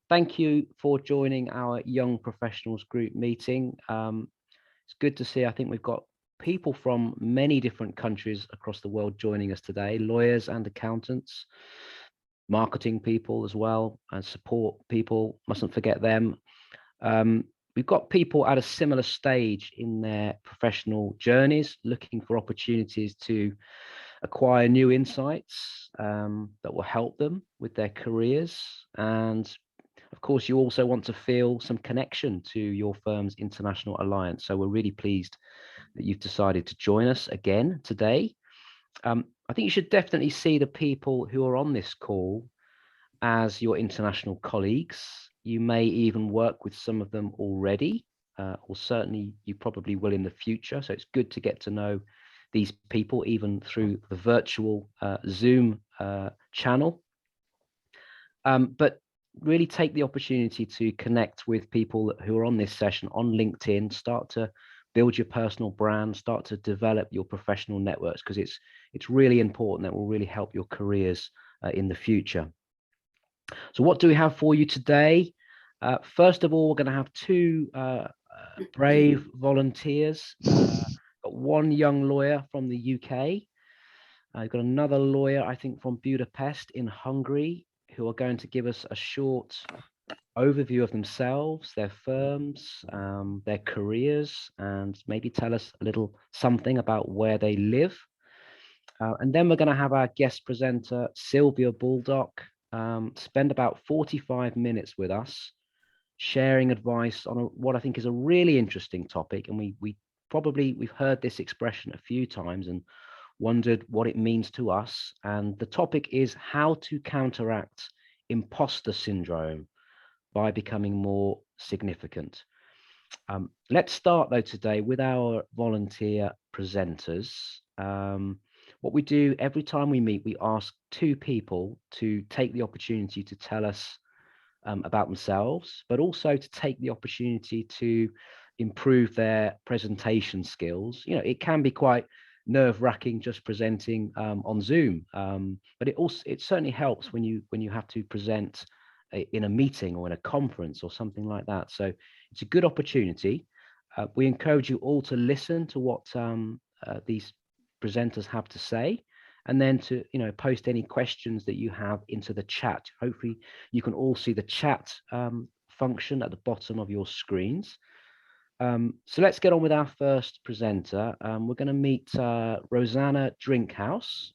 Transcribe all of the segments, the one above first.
thank you for joining our Young Professionals group meeting. It's good to see, I think we've got people from many different countries across the world joining us today, lawyers and accountants, marketing people as well, and support people, mustn't forget them. We've got people at a similar stage in their professional journeys, looking for opportunities to acquire new insights that will help them with their careers. And of course, you also want to feel some connection to your firm's international alliance. So we're really pleased that you've decided to join us again today. I think you should definitely see the people who are on this call as your international colleagues. You may even work with some of them already, or certainly you probably will in the future. So it's good to get to know these people even through the virtual Zoom channel. But really take the opportunity to connect with people who are on this session on LinkedIn, start to build your personal brand, start to develop your professional networks, because it's really important. That will really help your careers in the future. So what do we have for you today? First of all, we're going to have two brave volunteers. Got one young lawyer from the UK. I've got another lawyer, I think, from Budapest in Hungary, who are going to give us a short overview of themselves, their firms, their careers, and maybe tell us a little something about where they live. And then we're going to have our guest presenter, Sylvia Bulldock, spend about 45 minutes with us, sharing advice on what I think is a really interesting topic. And we've heard this expression a few times and wondered what it means to us. And the topic is how to counteract imposter syndrome by becoming more significant. Let's start though today with our volunteer presenters. What we do every time we meet, we ask two people to take the opportunity to tell us about themselves, but also to take the opportunity to improve their presentation skills. You know, it can be quite nerve-wracking just presenting on Zoom, but it certainly helps when you have to present in a meeting or in a conference or something like that. So it's a good opportunity. We encourage you all to listen to what these presenters have to say, and then to post any questions that you have into the chat. Hopefully you can all see the chat function at the bottom of your screens. So let's get on with our first presenter. We're going to meet Rosanna Drinkhouse.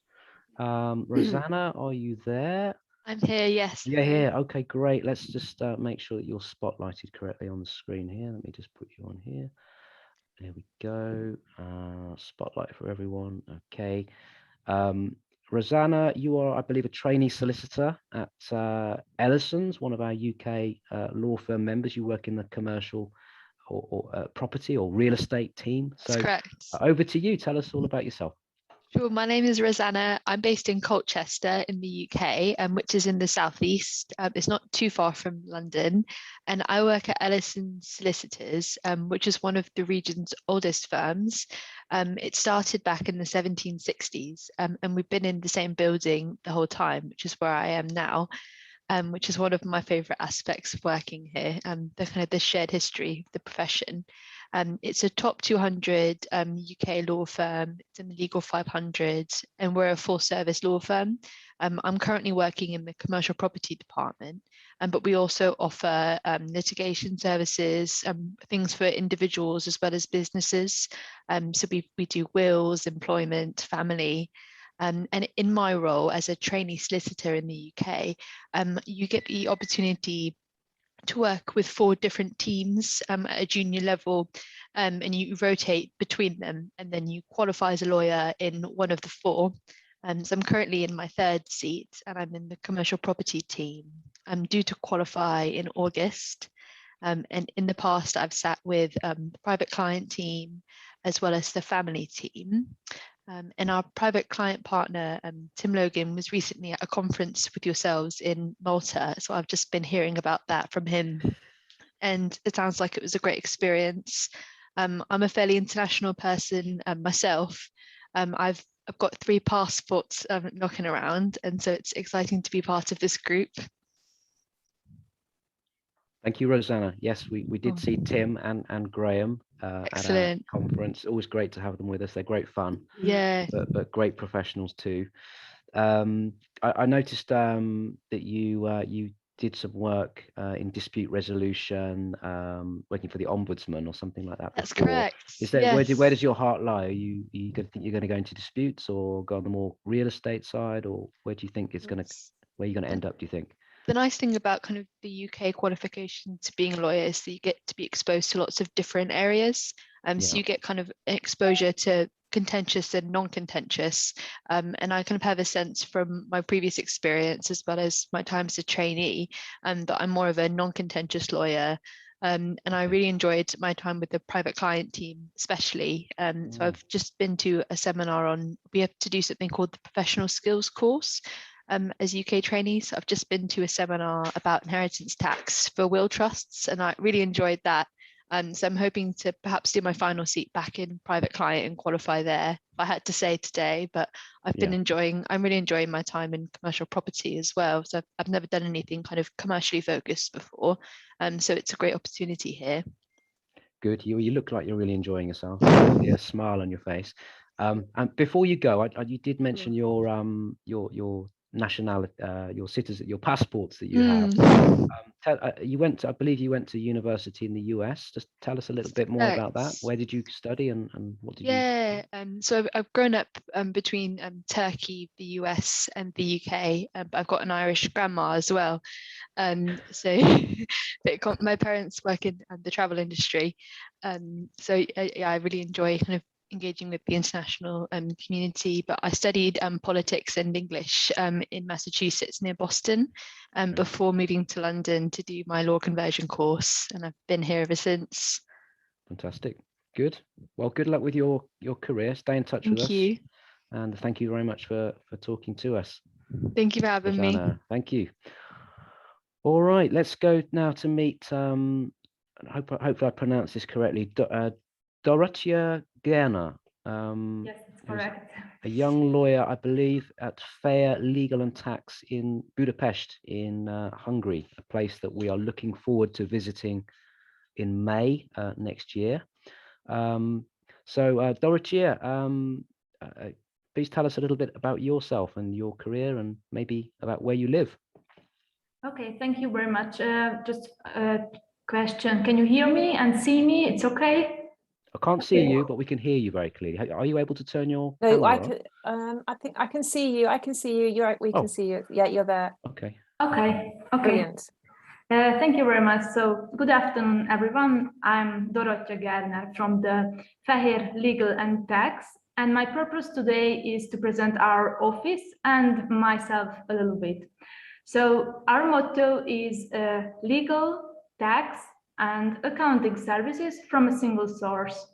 Rosanna, are you there? I'm here, yes. Yeah, here. Okay, great. Let's just make sure that you're spotlighted correctly on the screen here. Let me just put you on here. There we go. Spotlight for everyone. Okay. Rosanna, you are, I believe, a trainee solicitor at Ellison's, one of our UK law firm members. You work in the commercial or property or real estate team. That's So correct. over to you. Tell us all about yourself. Sure, my name is Rosanna. I'm based in Colchester in the UK, which is in the southeast. It's not too far from London. And I work at Ellison Solicitors, which is one of the region's oldest firms. It started back in the 1760s, and we've been in the same building the whole time, which is where I am now. Which is one of my favourite aspects of working here, the kind of the shared history of the profession. It's a top 200 UK law firm. It's in the Legal 500, and we're a full service law firm. I'm currently working in the commercial property department, but we also offer litigation services, things for individuals as well as businesses. So we do wills, employment, family. And in my role as a trainee solicitor in the UK, you get the opportunity to work with 4 different teams at a junior level, and you rotate between them, and then you qualify as a lawyer in one of the 4. So I'm currently in my 3rd seat, and I'm in the commercial property team. I'm due to qualify in August. And in the past, I've sat with the private client team as well as the family team. And our private client partner, Tim Logan, was recently at a conference with yourselves in Malta. So I've just been hearing about that from him. And it sounds like it was a great experience. I'm a fairly international person myself. I've got 3 passports knocking around. And so it's exciting to be part of this group. Thank you, Rosanna. Yes, we did see Tim and Graham at our Excellent. conference. Always great to have them with us. They're great fun, Yeah. but great professionals too. I noticed that you did some work in dispute resolution, working for the ombudsman or something like that That's before. correct. Is there where Yes. does your heart lie? Are you going to think you're going to go into disputes or go on the more real estate side, or where do you think it's going to where you're going to end up? Do you think? The nice thing about kind of the UK qualification to being a lawyer is that you get to be exposed to lots of different areas. So Yeah. you get kind of exposure to contentious and non-contentious. And I kind of have a sense from my previous experience as well as my time as a trainee, that I'm more of a non-contentious lawyer. And I really enjoyed my time with the private client team, especially. So I've just been to a seminar on, we have to do something called the professional skills course. As UK trainees, I've just been to a seminar about inheritance tax for will trusts, and I really enjoyed that. So I'm hoping to perhaps do my final seat back in private client and qualify there, if I had to say today. But I'm really enjoying my time in commercial property as well. So I've never done anything kind of commercially focused before. So it's a great opportunity here. Good. You look like you're really enjoying yourself. I see a smile on your face. And before you go, you did mention your nationality, your citizen, your passports that you have. I believe you went to university in the US. Just tell us a little bit more about that. Where did you study and what did you? Yeah, so I've grown up between Turkey, the US, and the UK. But I've got an Irish grandma as well. So my parents work in the travel industry. So yeah, I really enjoy kind of engaging with the international community. But I studied politics and English in Massachusetts near Boston before moving to London to do my law conversion course, and I've been here ever since. Fantastic. Good. Well, good luck with your career. Stay in touch with us. Thank you. And thank you very much for talking to us. Thank you for having me. Thank you. All right, let's go now to meet. Hopefully I pronounced this correctly. Dorothy Garner. Yes, it's correct. A young lawyer, I believe, at Fair Legal and Tax in Budapest, in Hungary, a place that we are looking forward to visiting in May next year. So, Dorothy, please tell us a little bit about yourself and your career, and maybe about where you live. Okay, thank you very much. Just a question. Can you hear me and see me? It's okay? I can't see you, but we can hear you very clearly. Are you able to turn your No, camera I on? can. I think I can see you. I can see you. You're right. We can see you. Yeah, you're there. Okay. Okay. Brilliant. Thank you very much. So, good afternoon, everyone. I'm Dorothy Garner from the Fajir Legal and Tax, and my purpose today is to present our office and myself a little bit. So, our motto is legal, tax, and accounting services from a single source.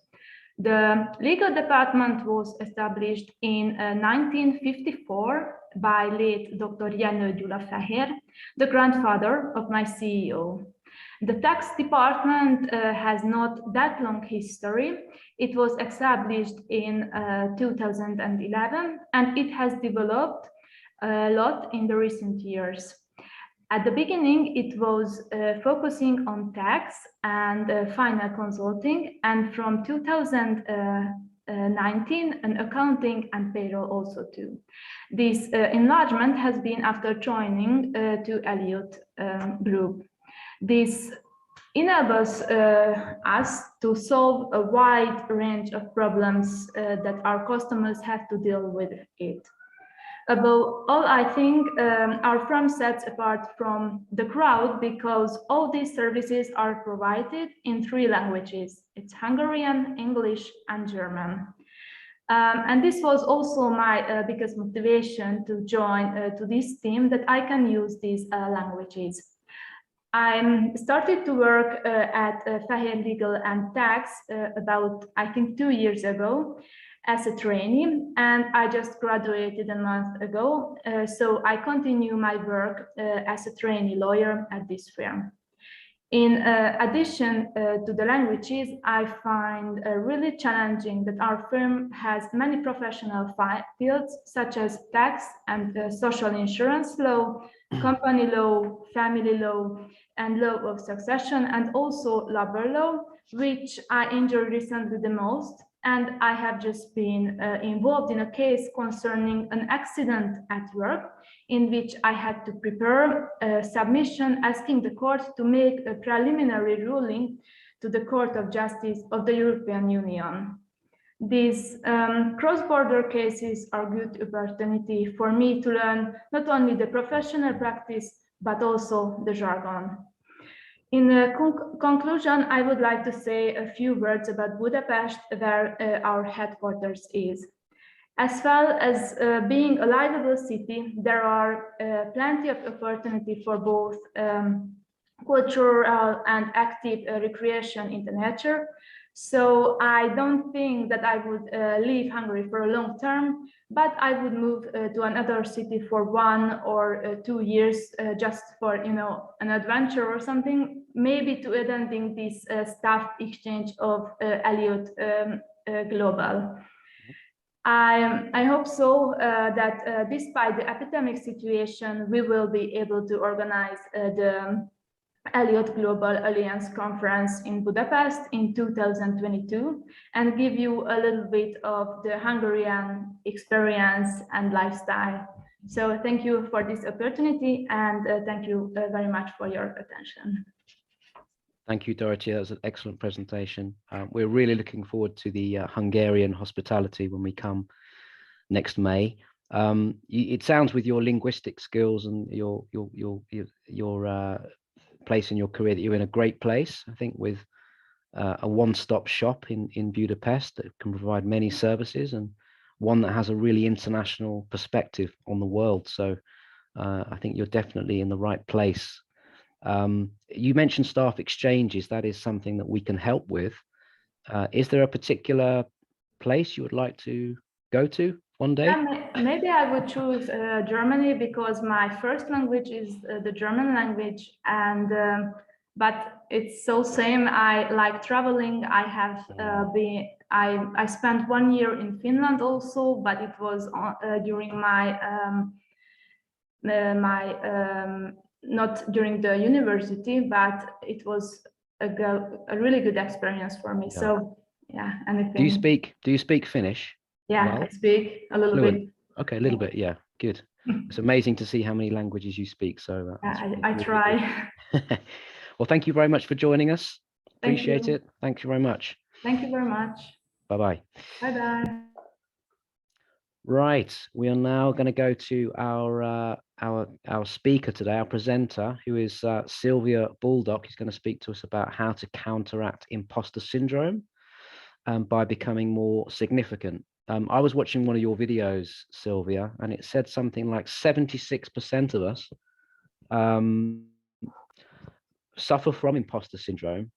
The legal department was established in 1954 by late Dr. Jenő Gyula Fajir, the grandfather of my CEO. The tax department has not that long history. It was established in 2011, and it has developed a lot in the recent years. At the beginning, it was focusing on tax and final consulting, and from 2019, an accounting and payroll also too. This enlargement has been after joining to Elliott Group. This enables us to solve a wide range of problems that our customers have to deal with it. Above all, I think our firm sets apart from the crowd because all these services are provided in 3 languages. It's Hungarian, English, and German. And this was also my biggest motivation to join to this team, that I can use these languages. I started to work at Fajir Legal and Tax about, I think, 2 years ago as a trainee, and I just graduated a month ago. So I continue my work as a trainee lawyer at this firm. In addition to the languages, I find really challenging that our firm has many professional fields such as tax and social insurance law, company law, family law, and law of succession, and also labor law, which I enjoy recently the most. And I have just been involved in a case concerning an accident at work, in which I had to prepare a submission asking the court to make a preliminary ruling to the Court of Justice of the European Union. These cross-border cases are a good opportunity for me to learn not only the professional practice, but also the jargon. In conclusion, I would like to say a few words about Budapest, where our headquarters is. As well as being a livable city, there are plenty of opportunity for both cultural and active recreation in the nature. So I don't think that I would leave Hungary for a long term, but I would move to another city for 1 or 2 years just for, you know, an adventure or something, maybe to attending this staff exchange of Elliott Global. I hope so that despite the epidemic situation, we will be able to organize the Elliott Global Alliance Conference in Budapest in 2022 and give you a little bit of the Hungarian experience and lifestyle. So thank you for this opportunity, and thank you very much for your attention. Thank you, Dorothy. That was an excellent presentation. We're really looking forward to the Hungarian hospitality when we come next May. It sounds, with your linguistic skills and your place in your career, that you're in a great place. I think with a one-stop shop in Budapest that can provide many services, and one that has a really international perspective on the world. So I think you're definitely in the right place. You mentioned staff exchanges. That is something that we can help with. Is there a particular place you would like to go to one day? Maybe I would choose Germany, because my first language is the German language, and but it's so same. I like traveling. I have I spent 1 year in Finland also, but it was during my not during the university, but it was a really good experience for me. Yeah. So yeah, anything. Do you speak Finnish? Yeah, well? I speak a little bit. Okay, a little bit. Yeah, good. It's amazing to see how many languages you speak. So I try. Well, thank you very much for joining us. Appreciate it. Thank you very much. Thank you very much. Bye-bye. Bye-bye. Right, we are now going to go to our speaker today, our presenter, who is Sylvia Bulldock. Who's going to speak to us about how to counteract imposter syndrome by becoming more significant. I was watching one of your videos, Sylvia, and it said something like 76% of us suffer from imposter syndrome,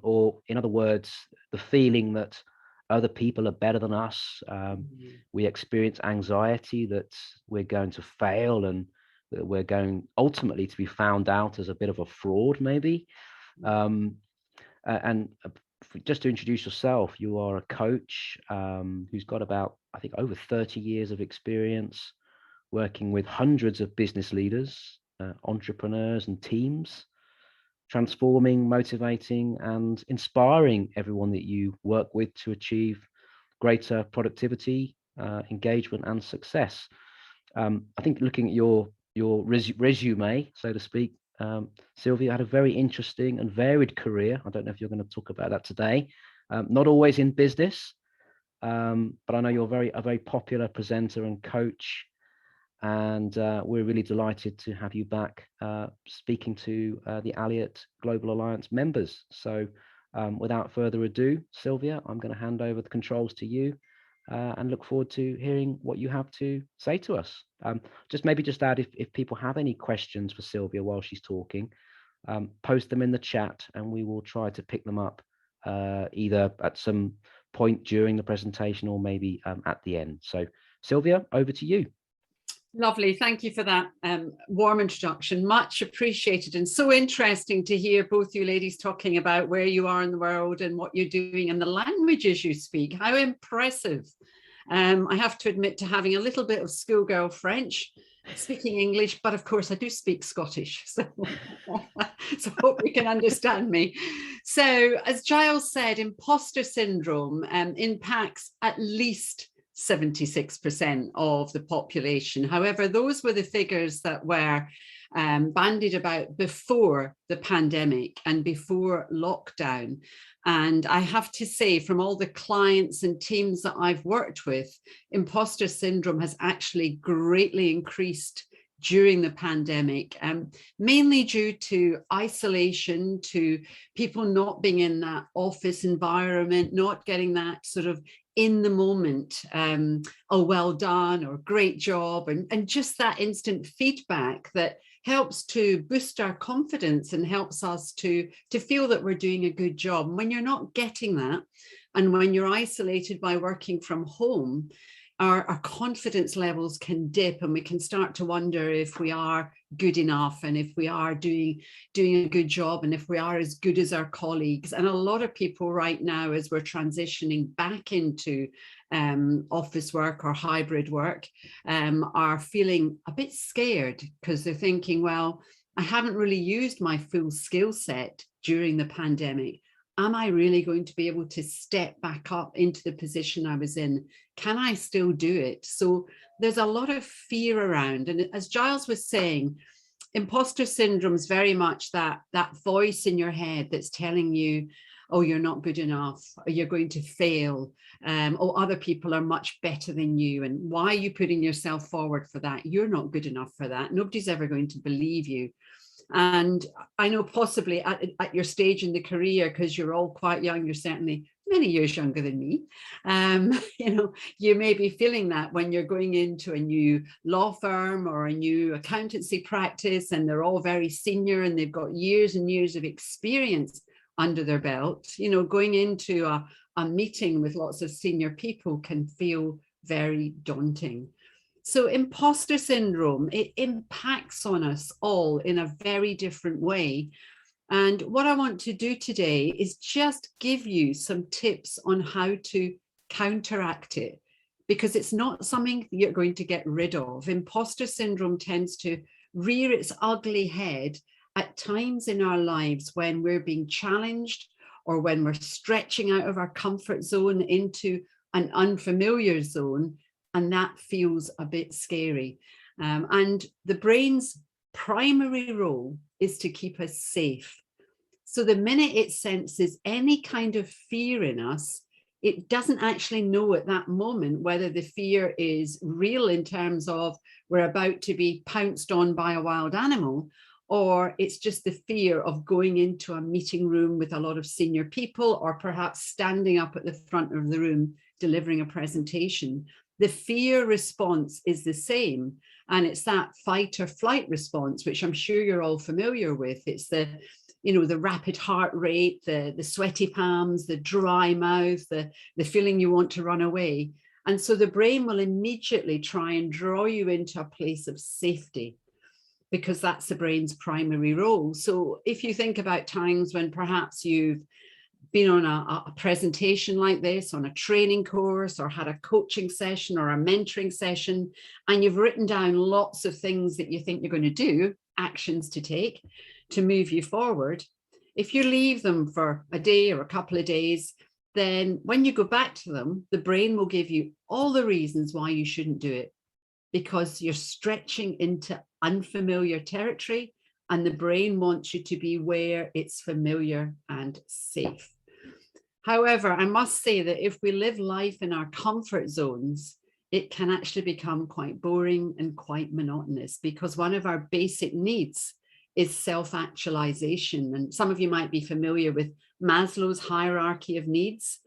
or in other words, the feeling that other people are better than us. We experience anxiety that we're going to fail, and that we're going ultimately to be found out as a bit of a fraud, maybe. And just to introduce yourself, you are a coach who's got about, I think, over 30 years of experience working with hundreds of business leaders, entrepreneurs and teams, transforming, motivating and inspiring everyone that you work with to achieve greater productivity, engagement and success. I think looking at your resume, so to speak, Sylvia had a very interesting and varied career. I don't know if you're going to talk about that today. Not always in business, but I know you're a very popular presenter and coach, and we're really delighted to have you back speaking to the Elliott Global Alliance members. So without further ado, Sylvia, I'm going to hand over the controls to you and look forward to hearing what you have to say to us. Just add, if people have any questions for Sylvia while she's talking, post them in the chat and we will try to pick them up either at some point during the presentation or maybe at the end. So Sylvia, over to you. Lovely. Thank you for that warm introduction. Much appreciated, and so interesting to hear both you ladies talking about where you are in the world and what you're doing and the languages you speak. How impressive. I have to admit to having a little bit of schoolgirl French speaking English, but of course I do speak Scottish, so hope you can understand me. So as Giles said, imposter syndrome impacts at least 76% of the population. However, those were the figures that were bandied about before the pandemic and before lockdown. And I have to say, from all the clients and teams that I've worked with, imposter syndrome has actually greatly increased during the pandemic, mainly due to isolation, to people not being in that office environment, not getting that sort of in the moment, oh, well done, or great job, and just that instant feedback that helps to boost our confidence and helps us to feel that we're doing a good job. And when you're not getting that, and when you're isolated by working from home, our confidence levels can dip, and we can start to wonder if we are good enough, and if we are doing a good job, and if we are as good as our colleagues. And a lot of people right now, as we're transitioning back into office work or hybrid work, are feeling a bit scared, because they're thinking, well, I haven't really used my full skill set during the pandemic. Am I really going to be able to step back up into the position I was in? Can I still do it? So there's a lot of fear around. And as Giles was saying, imposter syndrome is very much that voice in your head that's telling you, oh, you're not good enough, or you're going to fail, or other people are much better than you. And why are you putting yourself forward for that? You're not good enough for that. Nobody's ever going to believe you. And I know possibly at your stage in the career, because you're all quite young, you're certainly many years younger than me, you know, you may be feeling that when you're going into a new law firm or a new accountancy practice, and they're all very senior and they've got years and years of experience under their belt. You know, going into a meeting with lots of senior people can feel very daunting. So imposter syndrome, it impacts on us all in a very different way. And what I want to do today is just give you some tips on how to counteract it, because it's not something you're going to get rid of. Imposter syndrome tends to rear its ugly head at times in our lives when we're being challenged, or when we're stretching out of our comfort zone into an unfamiliar zone. And that feels a bit scary. And the brain's primary role is to keep us safe. So the minute it senses any kind of fear in us, it doesn't actually know at that moment whether the fear is real in terms of we're about to be pounced on by a wild animal, or it's just the fear of going into a meeting room with a lot of senior people, or perhaps standing up at the front of the room delivering a presentation. The fear response is the same, and it's that fight or flight response, which I'm sure you're all familiar with. It's the, you know, the rapid heart rate, the sweaty palms, the dry mouth, the feeling you want to run away. And so the brain will immediately try and draw you into a place of safety, because that's the brain's primary role. So if you think about times when perhaps you've been on a presentation like this, on a training course, or had a coaching session or a mentoring session, and you've written down lots of things that you think you're going to do, actions to take to move you forward. If you leave them for a day or a couple of days, then when you go back to them, the brain will give you all the reasons why you shouldn't do it, because you're stretching into unfamiliar territory, and the brain wants you to be where it's familiar and safe. However, I must say that if we live life in our comfort zones, it can actually become quite boring and quite monotonous, because one of our basic needs is self-actualization. And some of you might be familiar with Maslow's hierarchy of needs.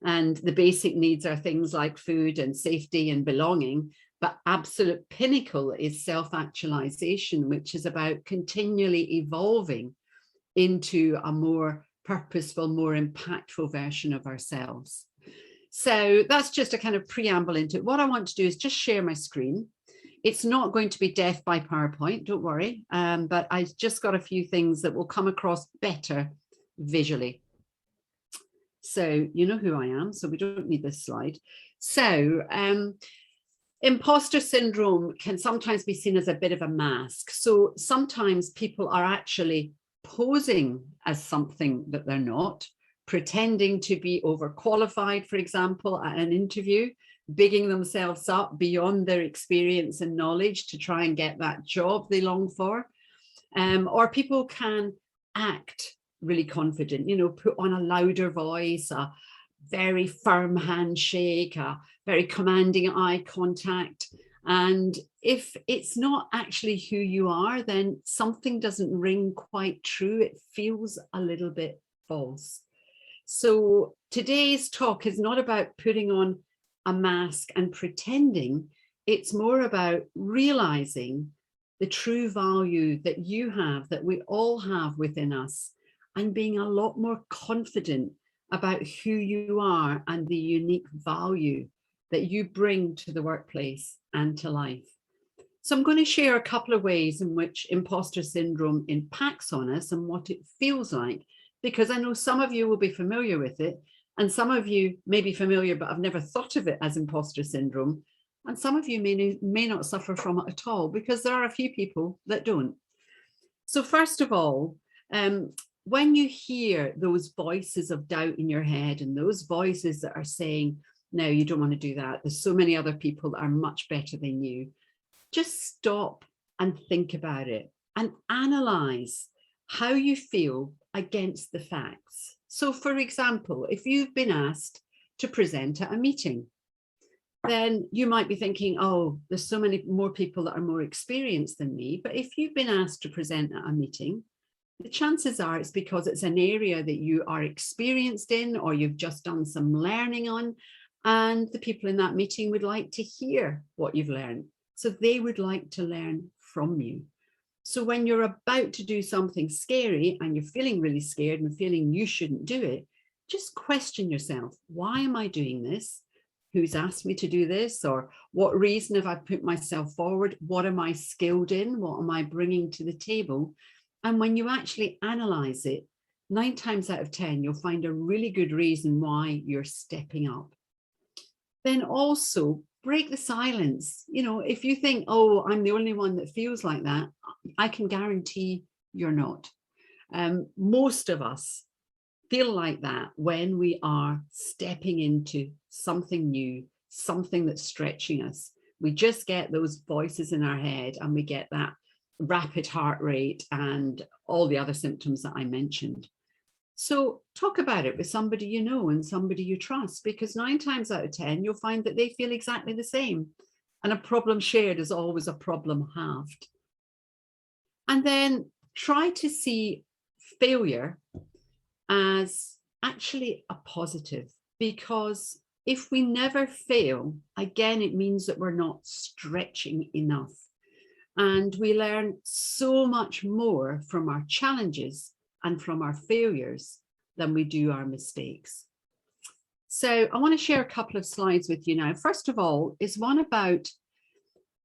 And the basic needs are things like food and safety and belonging. But absolute pinnacle is self-actualization, which is about continually evolving into a more purposeful, more impactful version of ourselves. So that's just a kind of preamble into it. What I want to do is just share my screen. It's not going to be death by PowerPoint, don't worry, but I just got a few things that will come across better visually. So you know who I am, so we don't need this slide. So Imposter syndrome can sometimes be seen as a bit of a mask. So sometimes people are actually posing as something that they're not, pretending to be overqualified, for example, at an interview, bigging themselves up beyond their experience and knowledge to try and get that job they long for. Or people can act really confident, you know, put on a louder voice, a very firm handshake, a very commanding eye contact. And if it's not actually who you are, then something doesn't ring quite true. It feels a little bit false. So today's talk is not about putting on a mask and pretending. It's more about realizing the true value that you have, that we all have within us, and being a lot more confident about who you are and the unique value that you bring to the workplace and to life. So I'm going to share a couple of ways in which imposter syndrome impacts on us and what it feels like, because I know some of you will be familiar with it, and some of you may be familiar but have never thought of it as imposter syndrome, and some of you may not suffer from it at all, because there are a few people that don't. So first of all, when you hear those voices of doubt in your head and those voices that are saying, no, you don't want to do that, there's so many other people that are much better than you, just stop and think about it and analyze how you feel against the facts. So for example, if you've been asked to present at a meeting, then you might be thinking, oh, there's so many more people that are more experienced than me. But if you've been asked to present at a meeting, the chances are it's because it's an area that you are experienced in, or you've just done some learning on, and the people in that meeting would like to hear what you've learned. So they would like to learn from you. So when you're about to do something scary and you're feeling really scared and feeling you shouldn't do it, just question yourself, why am I doing this? Who's asked me to do this? Or what reason have I put myself forward? What am I skilled in? What am I bringing to the table? And when you actually analyze it, 9 times out of 10, you'll find a really good reason why you're stepping up. Then also break the silence. You know, if you think, oh, I'm the only one that feels like that, I can guarantee you're not. Most of us feel like that when we are stepping into something new, something that's stretching us. We just get those voices in our head and we get that rapid heart rate and all the other symptoms that I mentioned. So talk about it with somebody you know and somebody you trust, because 9 times out of 10, you'll find that they feel exactly the same. And a problem shared is always a problem halved. And then try to see failure as actually a positive, because if we never fail, again, it means that we're not stretching enough. And we learn so much more from our challenges and from our failures than we do our mistakes. So I want to share a couple of slides with you now. First of all, is one about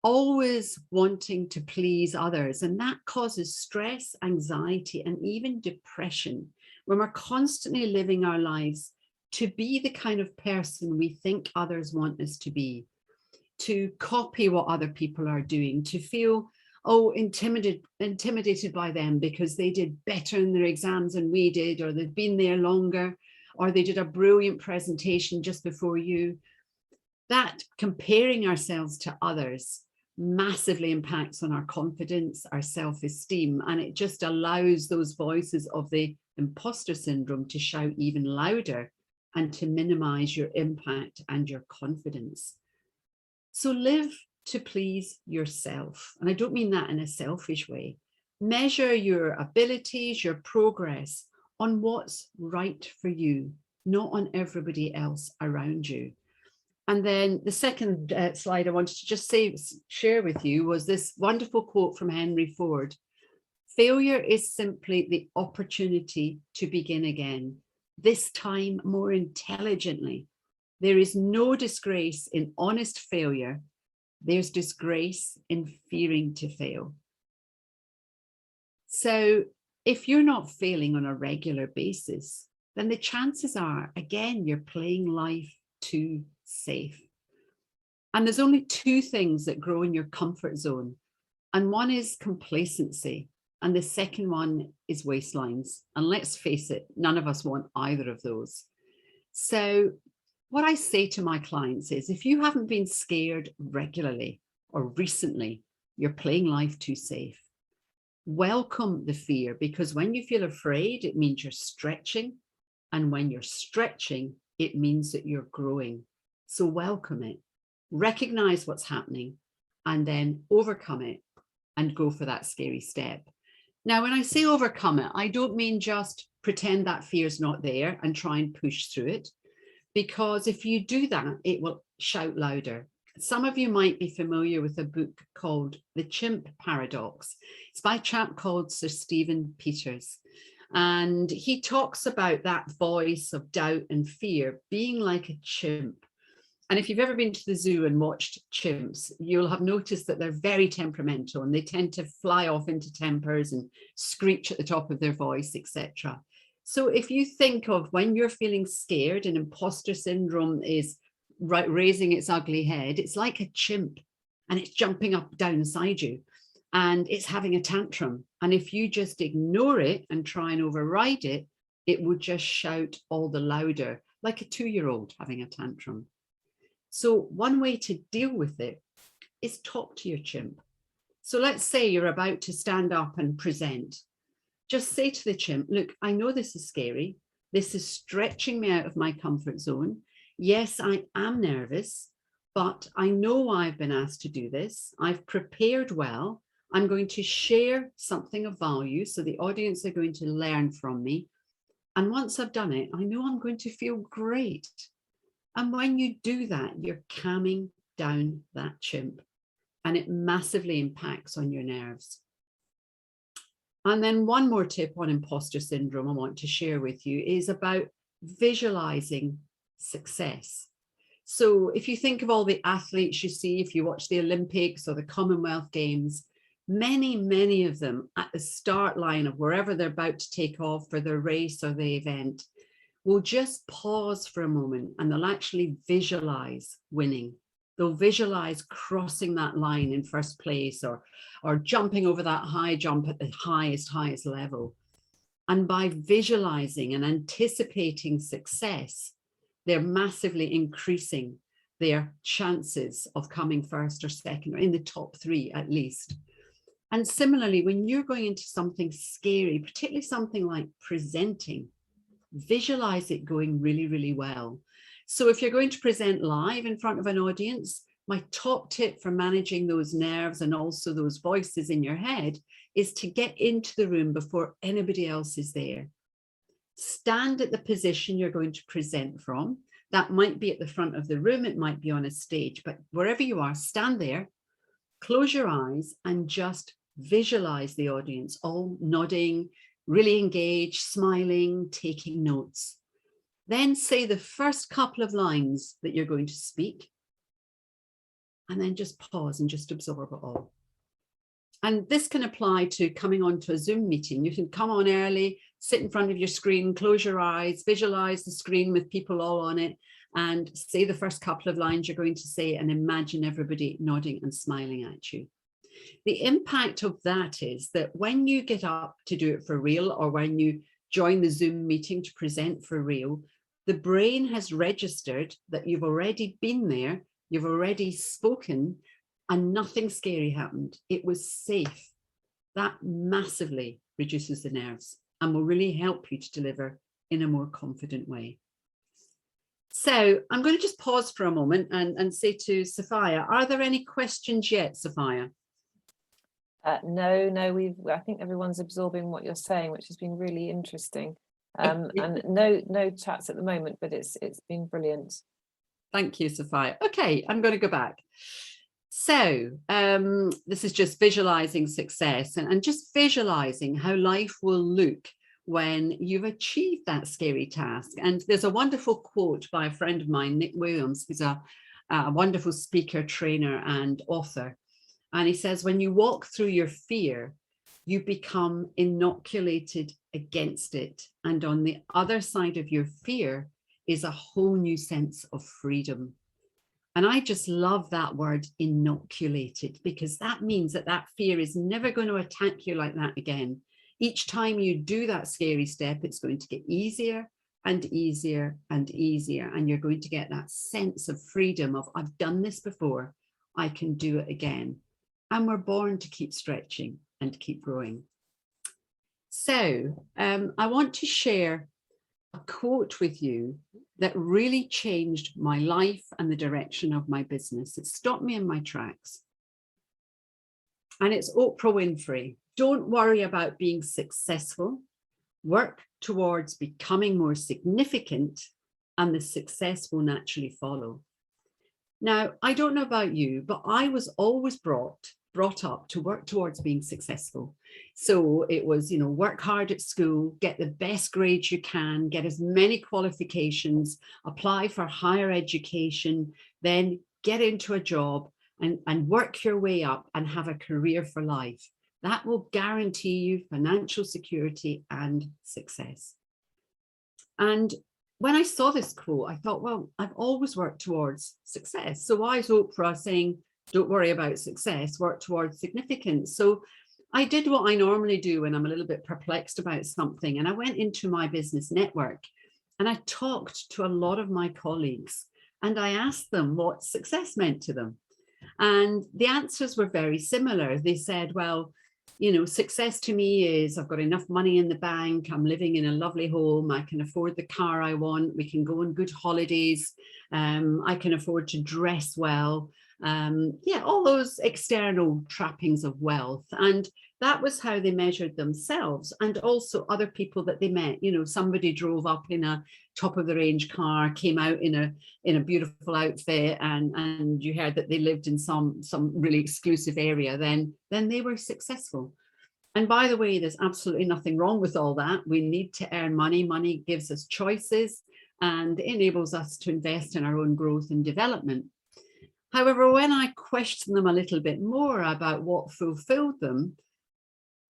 always wanting to please others, and that causes stress, anxiety, and even depression when we're constantly living our lives to be the kind of person we think others want us to be, to copy what other people are doing, to feel, oh, intimidated by them because they did better in their exams than we did, or they've been there longer, or they did a brilliant presentation just before you. That comparing ourselves to others massively impacts on our confidence, our self-esteem, and it just allows those voices of the imposter syndrome to shout even louder and to minimize your impact and your confidence. So live to please yourself. And I don't mean that in a selfish way. Measure your abilities, your progress on what's right for you, not on everybody else around you. And then the second slide I wanted to just share with you was this wonderful quote from Henry Ford. Failure is simply the opportunity to begin again, this time more intelligently. There is no disgrace in honest failure. There's disgrace in fearing to fail. So if you're not failing on a regular basis, then the chances are, again, you're playing life too safe. And there's only two things that grow in your comfort zone. And one is complacency. And the second one is waistlines. And let's face it, none of us want either of those. So what I say to my clients is, if you haven't been scared regularly or recently, you're playing life too safe. Welcome the fear, because when you feel afraid, it means you're stretching. And when you're stretching, it means that you're growing. So welcome it, recognize what's happening, and then overcome it and go for that scary step. Now, when I say overcome it, I don't mean just pretend that fear's not there and try and push through it, because if you do that, it will shout louder. Some of you might be familiar with a book called The Chimp Paradox. It's by a chap called Sir Stephen Peters. And he talks about that voice of doubt and fear being like a chimp. And if you've ever been to the zoo and watched chimps, you'll have noticed that they're very temperamental and they tend to fly off into tempers and screech at the top of their voice, etc. So if you think of when you're feeling scared and imposter syndrome is raising its ugly head, it's like a chimp and it's jumping up down inside you and it's having a tantrum. And if you just ignore it and try and override it, it would just shout all the louder, like a 2-year-old having a tantrum. So one way to deal with it is talk to your chimp. So let's say you're about to stand up and present. Just say to the chimp, look, I know this is scary. This is stretching me out of my comfort zone. Yes, I am nervous, but I know why I've been asked to do this. I've prepared well. I'm going to share something of value, so the audience are going to learn from me. And once I've done it, I know I'm going to feel great. And when you do that, you're calming down that chimp, and it massively impacts on your nerves. And then one more tip on imposter syndrome I want to share with you is about visualizing success. So if you think of all the athletes you see, if you watch the Olympics or the Commonwealth Games, many of them at the start line of wherever they're about to take off for their race or the event will just pause for a moment and they'll actually visualize winning. They'll visualize crossing that line in first place or jumping over that high jump at the highest level. And by visualizing and anticipating success, they're massively increasing their chances of coming first or second, or in the top 3 at least. And similarly, when you're going into something scary, particularly something like presenting, visualize it going really well. So if you're going to present live in front of an audience, my top tip for managing those nerves and also those voices in your head is to get into the room before anybody else is there. Stand at the position you're going to present from. That might be at the front of the room, it might be on a stage, but wherever you are, stand there, close your eyes and just visualize the audience all nodding, really engaged, smiling, taking notes. Then say the first couple of lines that you're going to speak, and then just pause and just absorb it all. And this can apply to coming onto a Zoom meeting. You can come on early, sit in front of your screen, close your eyes, visualize the screen with people all on it, and say the first couple of lines you're going to say and imagine everybody nodding and smiling at you. The impact of that is that when you get up to do it for real, or when you join the Zoom meeting to present for real, the brain has registered that you've already been there, you've already spoken, and nothing scary happened. It was safe. That massively reduces the nerves and will really help you to deliver in a more confident way. So I'm going to just pause for a moment and say to Sophia, are there any questions yet, Sophia? No, I think everyone's absorbing what you're saying, which has been really interesting. And no chats at the moment, but it's been brilliant. Thank you, Sophia. Okay, I'm going to go back. So this is just visualizing success and just visualizing how life will look when you've achieved that scary task. And there's a wonderful quote by a friend of mine, Nick Williams, who's a wonderful speaker, trainer, and author. And he says, when you walk through your fear, you become inoculated against it. And on the other side of your fear is a whole new sense of freedom. And I just love that word, inoculated, because that means that that fear is never going to attack you like that again. Each time you do that scary step, it's going to get easier and easier and easier. And you're going to get that sense of freedom of, I've done this before, I can do it again. And we're born to keep stretching and keep growing. So I want to share a quote with you that really changed my life and the direction of my business. It stopped me in my tracks. And it's Oprah Winfrey. Don't worry about being successful. Work towards becoming more significant, and the success will naturally follow. Now, I don't know about you, but I was always brought up to work towards being successful. So it was, you know, work hard at school, get the best grades you can, get as many qualifications, apply for higher education, then get into a job and work your way up and have a career for life. That will guarantee you financial security and success. And when I saw this quote, I thought, well, I've always worked towards success. So why is Oprah saying, don't worry about success, work towards significance? So I did what I normally do when I'm a little bit perplexed about something. And I went into my business network and I talked to a lot of my colleagues and I asked them what success meant to them. And the answers were very similar. They said, well, you know, success to me is I've got enough money in the bank, I'm living in a lovely home, I can afford the car I want, we can go on good holidays, I can afford to dress well. Yeah, all those external trappings of wealth. And that was how they measured themselves and also other people that they met. You know, somebody drove up in a top of the range car, came out in a beautiful outfit, and you heard that they lived in some really exclusive area, then they were successful. And by the way, there's absolutely nothing wrong with all that. We need to earn money. Money gives us choices and enables us to invest in our own growth and development. However, when I questioned them a little bit more about what fulfilled them,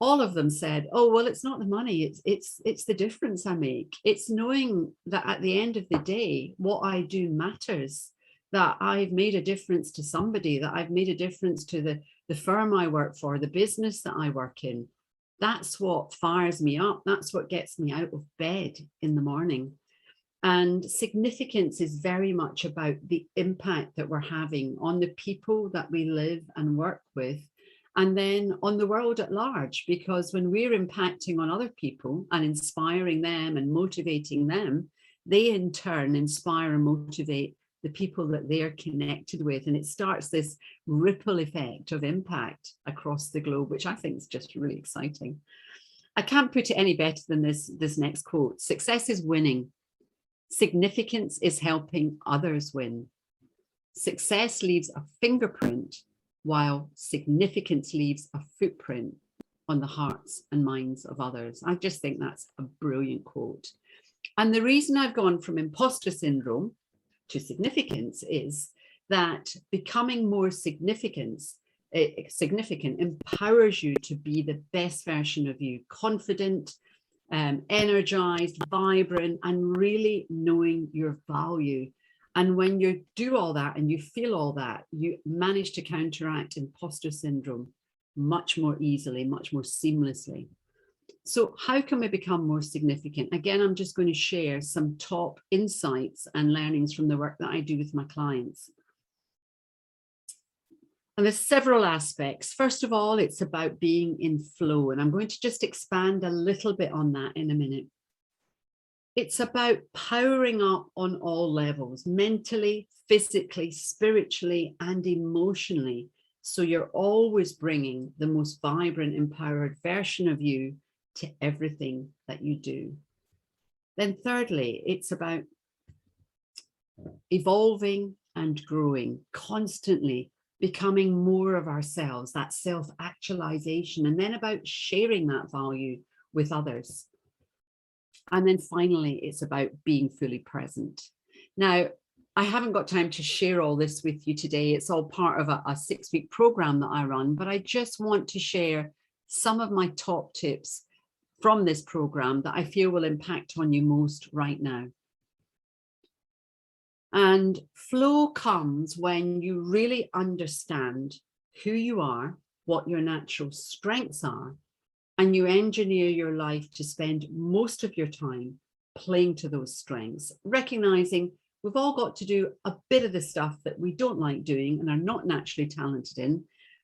all of them said, oh, well, it's not the money, it's the difference I make. It's knowing that at the end of the day, what I do matters, that I've made a difference to somebody, that I've made a difference to the firm I work for, the business that I work in. That's what fires me up. That's what gets me out of bed in the morning. And significance is very much about the impact that we're having on the people that we live and work with, and then on the world at large, because when we're impacting on other people and inspiring them and motivating them, they in turn inspire and motivate the people that they're connected with. And it starts this ripple effect of impact across the globe, which I think is just really exciting. I can't put it any better than this next quote. Success is winning. Significance is helping others win. Success leaves a fingerprint, while significance leaves a footprint on the hearts and minds of others. I just think that's a brilliant quote. And the reason I've gone from imposter syndrome to significance is that becoming more significant empowers you to be the best version of you, confident, energized, vibrant, and really knowing your value. And when you do all that and you feel all that, you manage to counteract imposter syndrome much more easily, much more seamlessly. So how can we become more significant? Again, I'm just going to share some top insights and learnings from the work that I do with my clients. And there's several aspects. First of all, it's about being in flow. And I'm going to just expand a little bit on that in a minute. It's about powering up on all levels, mentally, physically, spiritually, and emotionally. So you're always bringing the most vibrant, empowered version of you to everything that you do. Then thirdly, it's about evolving and growing, constantly becoming more of ourselves, that self-actualization, and then about sharing that value with others. And then finally, it's about being fully present. Now, I haven't got time to share all this with you today. It's all part of a 6-week program that I run, but I just want to share some of my top tips from this program that I feel will impact on you most right now. And flow comes when you really understand who you are, what your natural strengths are, and you engineer your life to spend most of your time playing to those strengths, recognizing we've all got to do a bit of the stuff that we don't like doing and are not naturally talented in,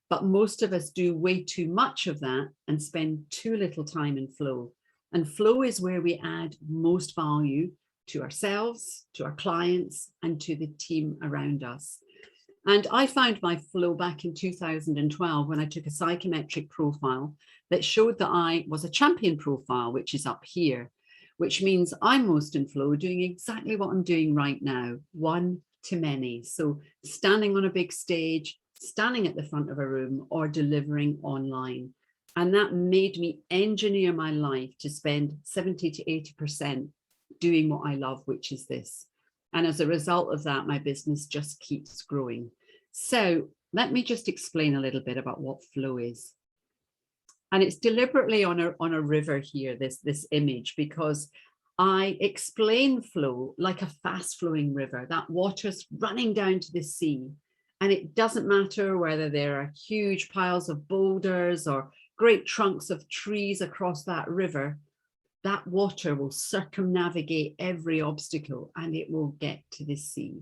but most of us do way too much of that and spend too little time in flow. And flow is where we add most value to ourselves, to our clients, and to the team around us. And I found my flow back in 2012 when I took a psychometric profile that showed that I was a champion profile, which is up here, which means I'm most in flow doing exactly what I'm doing right now, one to many. So standing on a big stage, standing at the front of a room, or delivering online. And that made me engineer my life to spend 70 to 80% doing what I love, which is this. And as a result of that, my business just keeps growing. So let me just explain a little bit about what flow is. And it's deliberately on a river here, this image, because I explain flow like a fast flowing river. That water's running down to the sea. And it doesn't matter whether there are huge piles of boulders or great trunks of trees across that river, that water will circumnavigate every obstacle and it will get to the sea.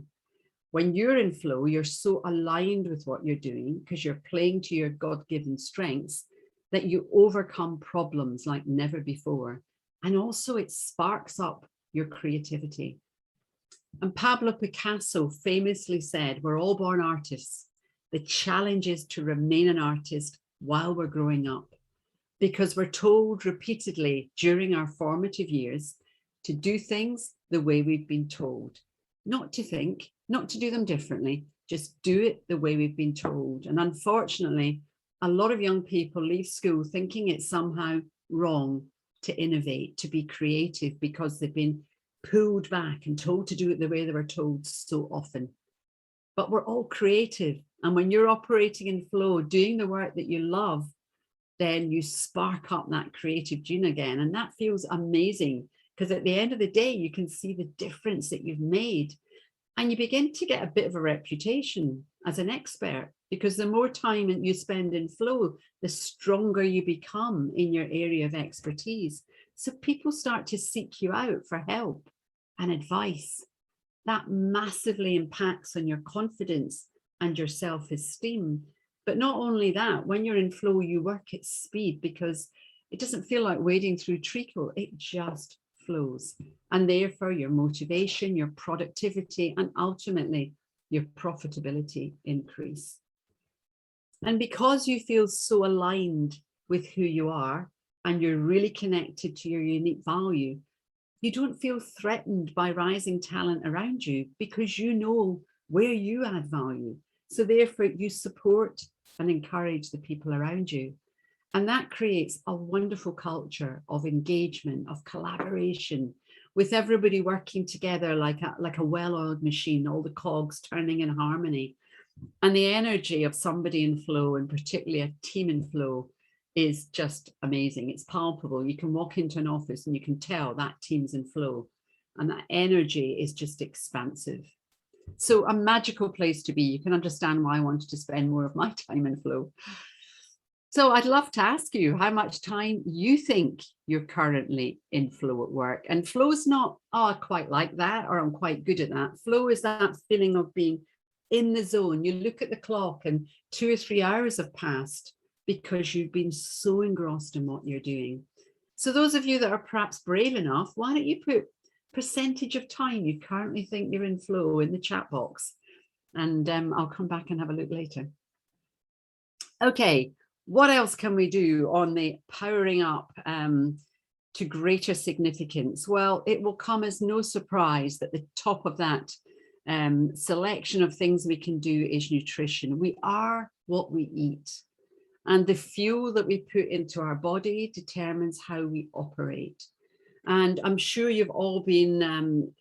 When you're in flow, you're so aligned with what you're doing because you're playing to your God-given strengths that you overcome problems like never before. And also it sparks up your creativity. And Pablo Picasso famously said, we're all born artists. The challenge is to remain an artist while we're growing up, because we're told repeatedly during our formative years to do things the way we've been told, not to think, not to do them differently, just do it the way we've been told. And unfortunately, a lot of young people leave school thinking it's somehow wrong to innovate, to be creative, because they've been pulled back and told to do it the way they were told so often. But we're all creative. And when you're operating in flow, doing the work that you love, then you spark up that creative gene again. And that feels amazing, because at the end of the day, you can see the difference that you've made. And you begin to get a bit of a reputation as an expert, because the more time you spend in flow, the stronger you become in your area of expertise. So people start to seek you out for help and advice. That massively impacts on your confidence and your self-esteem. But not only that, when you're in flow, you work at speed because it doesn't feel like wading through treacle, it just flows. And therefore your motivation, your productivity, and ultimately your profitability increase. And because you feel so aligned with who you are and you're really connected to your unique value, you don't feel threatened by rising talent around you because you know where you add value. So therefore you support and encourage the people around you. And that creates a wonderful culture of engagement, of collaboration, with everybody working together like a well-oiled machine, all the cogs turning in harmony. And the energy of somebody in flow, and particularly a team in flow, is just amazing. It's palpable. You can walk into an office and you can tell that team's in flow, and that energy is just expansive. So a magical place to be. You can understand why I wanted to spend more of my time in flow. So I'd love to ask you how much time you think you're currently in flow at work. And flow is not, oh, I quite like that, or I'm quite good at that. Flow is that feeling of being in the zone. You look at the clock and 2 or 3 hours have passed because you've been so engrossed in what you're doing. So those of you that are perhaps brave enough, why don't you put percentage of time you currently think you're in flow in the chat box, and I'll come back and have a look later. Okay, what else can we do on the powering up to greater significance? Well, it will come as no surprise that the top of that selection of things we can do is nutrition. We are what we eat, and the fuel that we put into our body determines how we operate. And I'm sure you've all been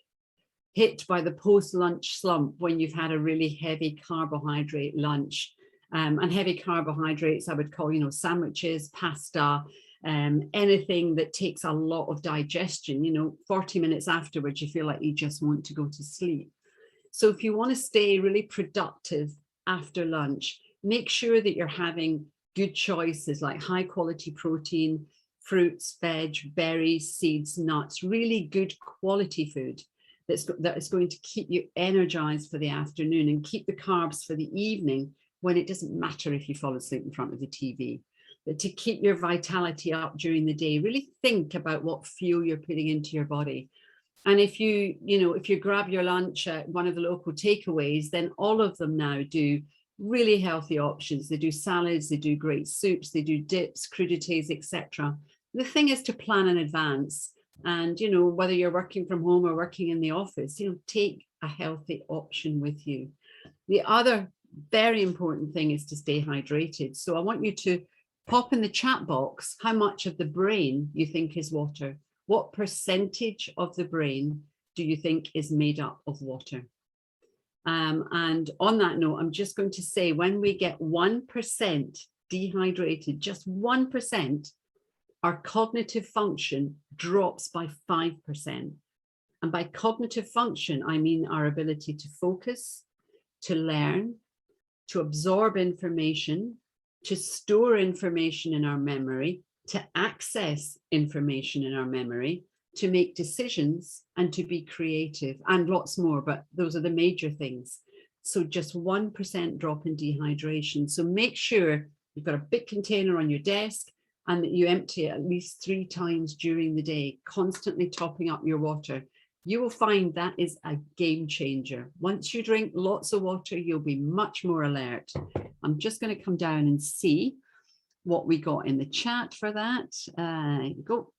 hit by the post-lunch slump when you've had a really heavy carbohydrate lunch. And heavy carbohydrates, I would call, sandwiches, pasta, anything that takes a lot of digestion. 40 minutes afterwards, you feel like you just want to go to sleep. So if you want to stay really productive after lunch, make sure that you're having good choices like high quality protein, fruits, veg, berries, seeds, nuts, really good quality food that is going to keep you energized for the afternoon and keep the carbs for the evening, when it doesn't matter if you fall asleep in front of the TV. But to keep your vitality up during the day, really think about what fuel you're putting into your body. And if if you grab your lunch at one of the local takeaways, then all of them now do really healthy options. They do salads, they do great soups, they do dips, crudités, etc. The thing is to plan in advance. And, whether you're working from home or working in the office, take a healthy option with you. The other very important thing is to stay hydrated. So I want you to pop in the chat box how much of the brain you think is water. What percentage of the brain do you think is made up of water? And on that note, I'm just going to say, when we get 1% dehydrated, just 1%, our cognitive function drops by 5%. And by cognitive function, I mean our ability to focus, to learn, to absorb information, to store information in our memory, to access information in our memory, to make decisions, and to be creative, and lots more, but those are the major things. So just 1% drop in dehydration. So make sure you've got a big container on your desk and that you empty it at least 3 times during the day, constantly topping up your water. You will find that is a game changer. Once you drink lots of water, you'll be much more alert. I'm just going to come down and see what we got in the chat for that. Go.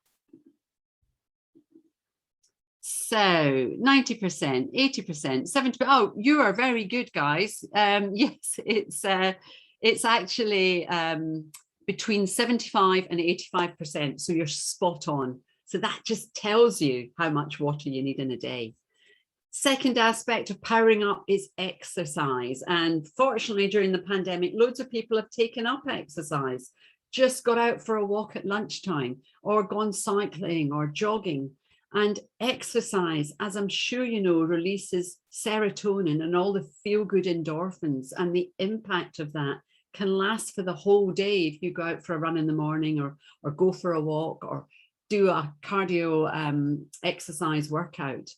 So 90%, 80%, 70%. Oh, you are very good, guys. Yes, it's actually between 75 and 85%. So you're spot on. So that just tells you how much water you need in a day. Second aspect of powering up is exercise. And fortunately, during the pandemic, loads of people have taken up exercise, just got out for a walk at lunchtime, or gone cycling or jogging. And exercise, as I'm sure you know, releases serotonin and all the feel-good endorphins, and the impact of that can last for the whole day if you go out for a run in the morning, or go for a walk, or do a cardio exercise workout.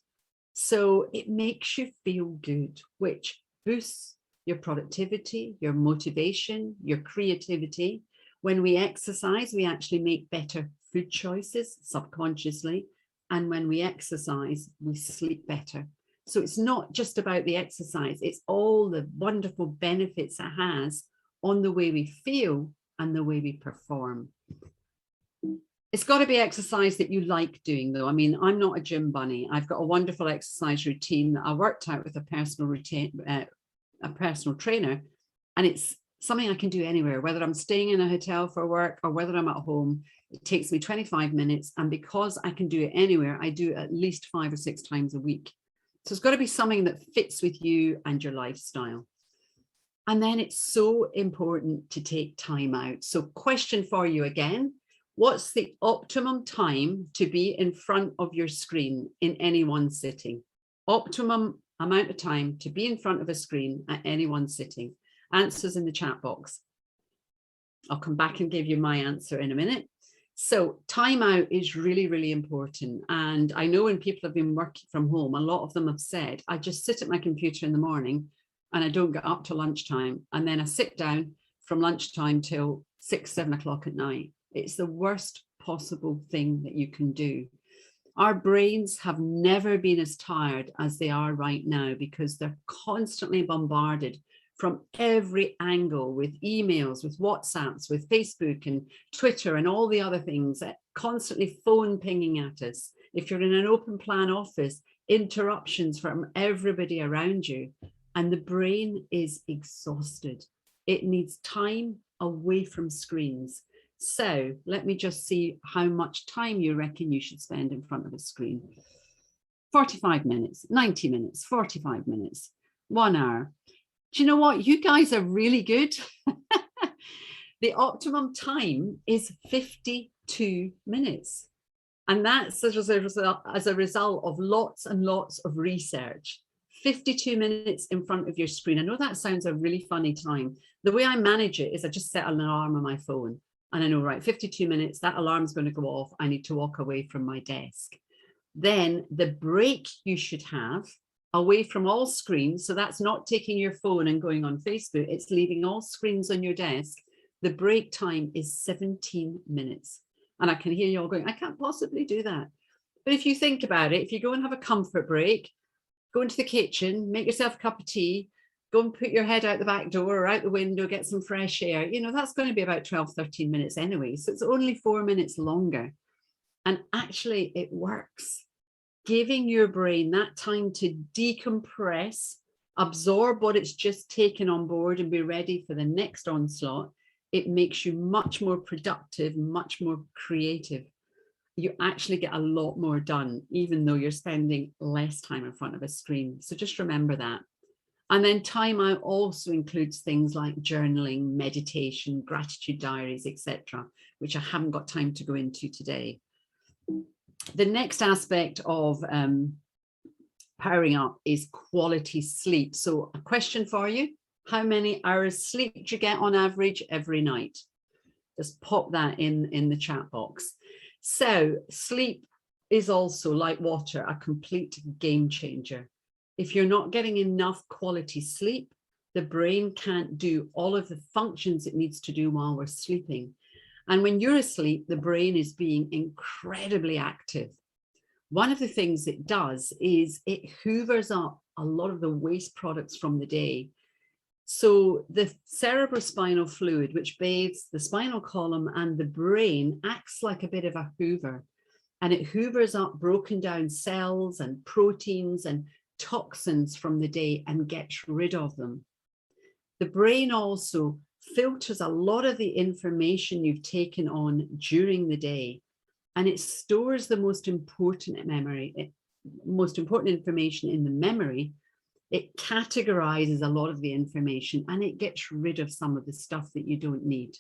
So it makes you feel good, which boosts your productivity, your motivation, your creativity. When we exercise, we actually make better food choices subconsciously. And when we exercise, we sleep better. So it's not just about the exercise, it's all the wonderful benefits it has on the way we feel and the way we perform. It's got to be exercise that you like doing, though. I mean, I'm not a gym bunny. I've got a wonderful exercise routine that I worked out with a personal trainer, and it's something I can do anywhere, whether I'm staying in a hotel for work or whether I'm at home. It takes me 25 minutes, and because I can do it anywhere, I do it at least 5 or 6 times a week. So it's got to be something that fits with you and your lifestyle. And then it's so important to take time out. So question for you again. What's the optimum time to be in front of your screen in any one sitting? Optimum amount of time to be in front of a screen at any one sitting. Answers in the chat box. I'll come back and give you my answer in a minute. So time out is really, really important. And I know when people have been working from home, a lot of them have said, I just sit at my computer in the morning and I don't get up to lunchtime. And then I sit down from lunchtime till 6, 7 o'clock at night. It's the worst possible thing that you can do. Our brains have never been as tired as they are right now because they're constantly bombarded from every angle with emails, with WhatsApps, with Facebook and Twitter and all the other things that constantly phone pinging at us. If you're in an open plan office, interruptions from everybody around you, and the brain is exhausted. It needs time away from screens. So let me just see how much time you reckon you should spend in front of a screen. 45 minutes, 90 minutes, 45 minutes, 1 hour. Do you know what? You guys are really good. The optimum time is 52 minutes. And that's as a result of lots and lots of research. 52 minutes in front of your screen. I know that sounds a really funny time. The way I manage it is I just set an alarm on my phone, and I know, right, 52 minutes, that alarm's going to go off. I need to walk away from my desk. Then the break you should have away from all screens, so that's not taking your phone and going on Facebook, it's leaving all screens on your desk. The break time is 17 minutes. And I can hear you all going, I can't possibly do that. But if you think about it, if you go and have a comfort break, go into the kitchen, make yourself a cup of tea, go and put your head out the back door or out the window, get some fresh air, you know, that's going to be about 12, 13 minutes anyway. So it's only 4 minutes longer. And actually it works. Giving your brain that time to decompress, absorb what it's just taken on board and be ready for the next onslaught, it makes you much more productive, much more creative. You actually get a lot more done, even though you're spending less time in front of a screen. So just remember that. And then time out also includes things like journaling, meditation, gratitude diaries, etc., which I haven't got time to go into today. The next aspect of powering up is quality sleep. So a question for you, how many hours sleep do you get on average every night? Just pop that in the chat box. So sleep is also, like water, a complete game changer. If you're not getting enough quality sleep, the brain can't do all of the functions it needs to do while we're sleeping. And when you're asleep, the brain is being incredibly active. One of the things it does is it hoovers up a lot of the waste products from the day. So the cerebrospinal fluid, which bathes the spinal column and the brain, acts like a bit of a hoover, and it hoovers up broken down cells and proteins and toxins from the day and gets rid of them. The brain also filters a lot of the information you've taken on during the day, and it stores the most important information in the memory. It categorizes a lot of the information and it gets rid of some of the stuff that you don't need.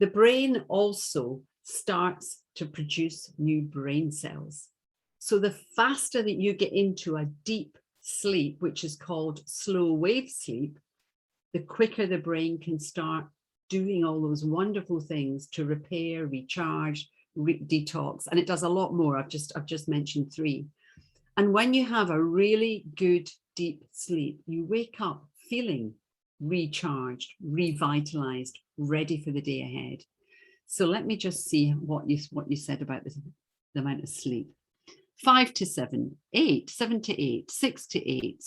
The brain also starts to produce new brain cells. So the faster that you get into a deep sleep, which is called slow wave sleep, the quicker the brain can start doing all those wonderful things to repair, recharge, detox, and it does a lot more. I've just mentioned 3. And when you have a really good deep sleep, you wake up feeling recharged, revitalized, ready for the day ahead. So let me just see what you said about the amount of sleep. 5 to 7, 8, 7 to 8, 6 to 8,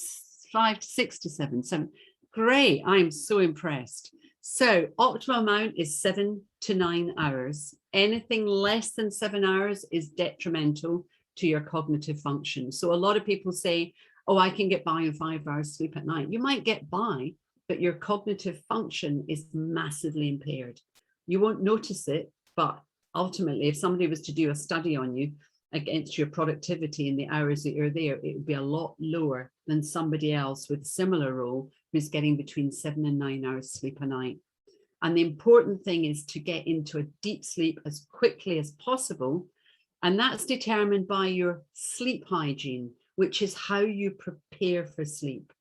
5 to 6 to 7, 7. Great, I'm so impressed. So optimal amount is 7 to 9 hours. Anything less than 7 hours is detrimental to your cognitive function. So a lot of people say, oh, I can get by on 5 hours sleep at night. You might get by, but your cognitive function is massively impaired. You won't notice it, but ultimately, if somebody was to do a study on you against your productivity in the hours that you're there, it would be a lot lower than somebody else with a similar role who's getting between 7 and 9 hours sleep a night. And the important thing is to get into a deep sleep as quickly as possible. And that's determined by your sleep hygiene, which is how you prepare for sleep.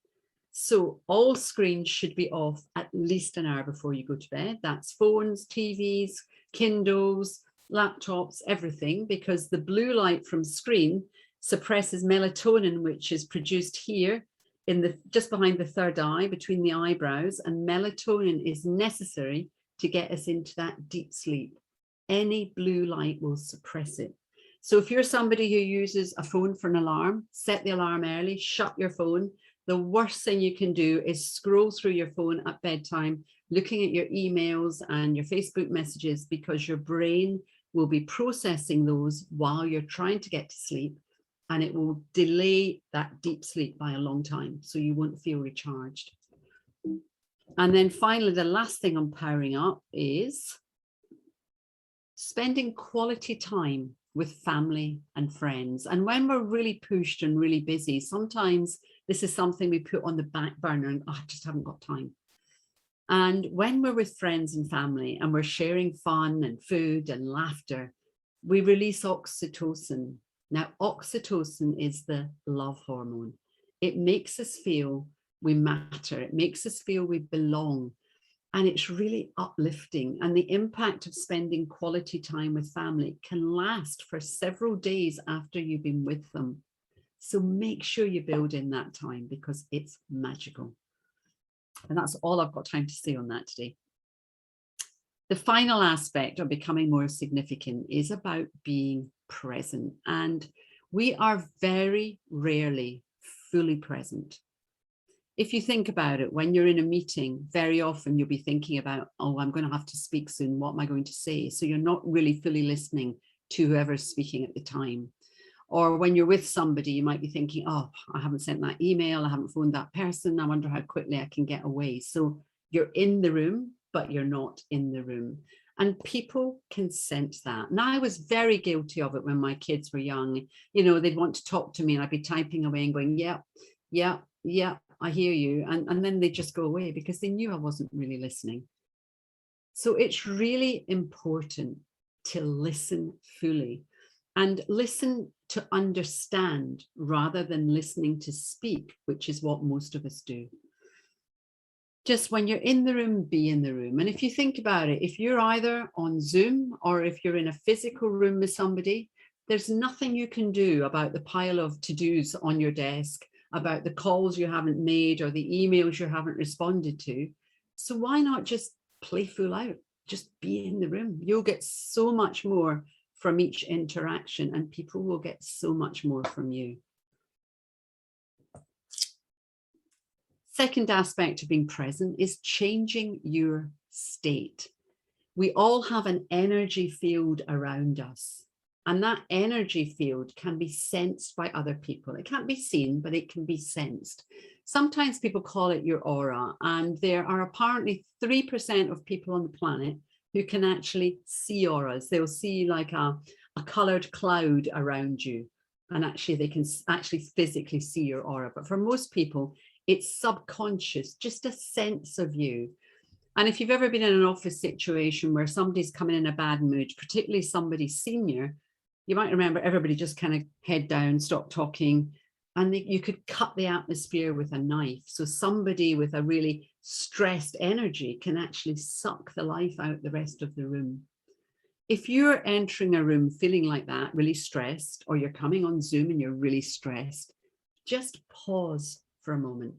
So all screens should be off at least an hour before you go to bed. That's phones, TVs, Kindles, laptops, everything, because the blue light from screen suppresses melatonin, which is produced here in the just behind the third eye, between the eyebrows, and melatonin is necessary to get us into that deep sleep. Any blue light will suppress it. So if you're somebody who uses a phone for an alarm, set the alarm early, shut your phone. The worst thing you can do is scroll through your phone at bedtime, looking at your emails and your Facebook messages, because your brain will be processing those while you're trying to get to sleep, and it will delay that deep sleep by a long time, so you won't feel recharged. And then finally, the last thing on powering up is spending quality time with family and friends. And when we're really pushed and really busy, sometimes this is something we put on the back burner and, oh, I just haven't got time. And when we're with friends and family and we're sharing fun and food and laughter, we release oxytocin. Now, oxytocin is the love hormone. It makes us feel we matter. It makes us feel we belong. And it's really uplifting. And the impact of spending quality time with family can last for several days after you've been with them. So make sure you build in that time, because it's magical. And that's all I've got time to say on that today. The final aspect of becoming more significant is about being present. And we are very rarely fully present. If you think about it, when you're in a meeting, very often you'll be thinking about, oh, I'm going to have to speak soon. What am I going to say? So you're not really fully listening to whoever's speaking at the time. Or when you're with somebody, you might be thinking, oh, I haven't sent that email. I haven't phoned that person. I wonder how quickly I can get away. So you're in the room, but you're not in the room. And people can sense that. And I was very guilty of it when my kids were young. You know, they'd want to talk to me and I'd be typing away and going, yeah, yeah, yeah, I hear you. And then they just go away because they knew I wasn't really listening. So it's really important to listen fully and listen to understand rather than listening to speak, which is what most of us do. Just when you're in the room, be in the room. And if you think about it, if you're either on Zoom or if you're in a physical room with somebody, there's nothing you can do about the pile of to-dos on your desk, about the calls you haven't made or the emails you haven't responded to. So why not just play full out? Just be in the room. You'll get so much more from each interaction and people will get so much more from you. Second aspect of being present is changing your state. We all have an energy field around us, and that energy field can be sensed by other people. It can't be seen, but it can be sensed. Sometimes people call it your aura, and there are apparently 3% of people on the planet who can actually see auras. They'll see like a colored cloud around you, and actually they can actually physically see your aura. But for most people, it's subconscious, just a sense of you. And if you've ever been in an office situation where somebody's coming in a bad mood, particularly somebody senior, you might remember everybody just kind of head down, stop talking, and you could cut the atmosphere with a knife. So somebody with a really stressed energy can actually suck the life out the rest of the room. If you're entering a room feeling like that, really stressed, or you're coming on Zoom and you're really stressed, just pause for a moment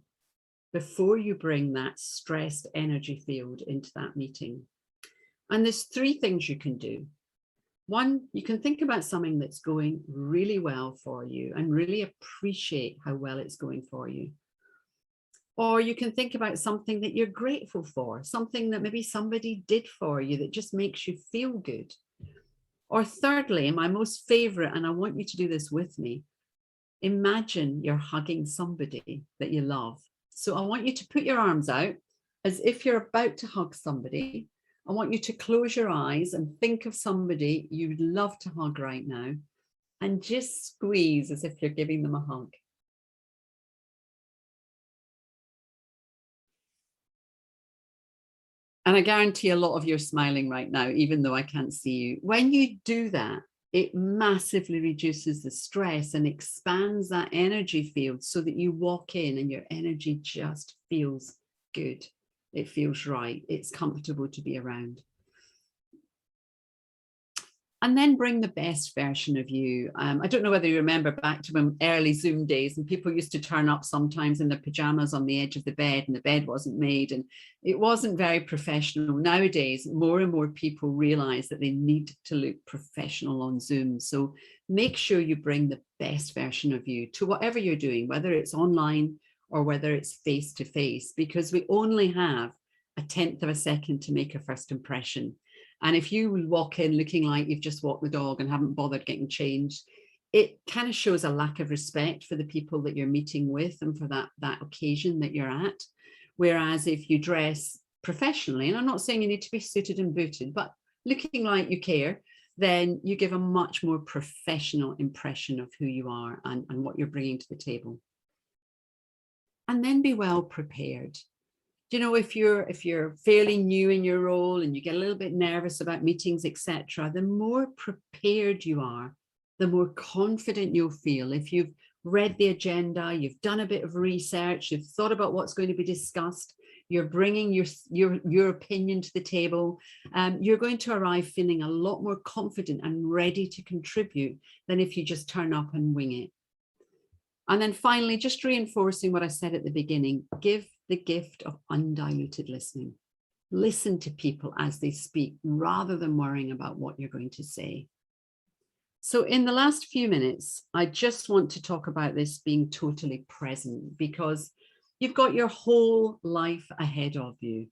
before you bring that stressed energy field into that meeting. And there's 3 things you can do. 1, you can think about something that's going really well for you and really appreciate how well it's going for you. Or you can think about something that you're grateful for, something that maybe somebody did for you that just makes you feel good. Or thirdly, my most favorite, and I want you to do this with me, imagine you're hugging somebody that you love. So I want you to put your arms out as if you're about to hug somebody. I want you to close your eyes and think of somebody you'd love to hug right now and just squeeze as if you're giving them a hug. And I guarantee a lot of you are smiling right now, even though I can't see you. When you do that, it massively reduces the stress and expands that energy field so that you walk in and your energy just feels good. It feels right. It's comfortable to be around. And then bring the best version of you. I don't know whether you remember back to when early Zoom days and people used to turn up sometimes in their pajamas on the edge of the bed and the bed wasn't made and it wasn't very professional. Nowadays, more and more people realize that they need to look professional on Zoom. So make sure you bring the best version of you to whatever you're doing, whether it's online or whether it's face to face, because we only have 1/10 of a second to make a first impression. And if you walk in looking like you've just walked the dog and haven't bothered getting changed, it kind of shows a lack of respect for the people that you're meeting with and for that occasion that you're at. Whereas if you dress professionally, and I'm not saying you need to be suited and booted, but looking like you care, then you give a much more professional impression of who you are and what you're bringing to the table. And then be well prepared. You know, if you're fairly new in your role and you get a little bit nervous about meetings, etc., the more prepared you are, the more confident you'll feel. If you've read the agenda, you've done a bit of research, you've thought about what's going to be discussed, you're bringing your opinion to the table, you're going to arrive feeling a lot more confident and ready to contribute than if you just turn up and wing it. And then finally, just reinforcing what I said at the beginning, give the gift of undiluted listening. Listen to people as they speak rather than worrying about what you're going to say. So in the last few minutes, I just want to talk about this being totally present, because you've got your whole life ahead of you.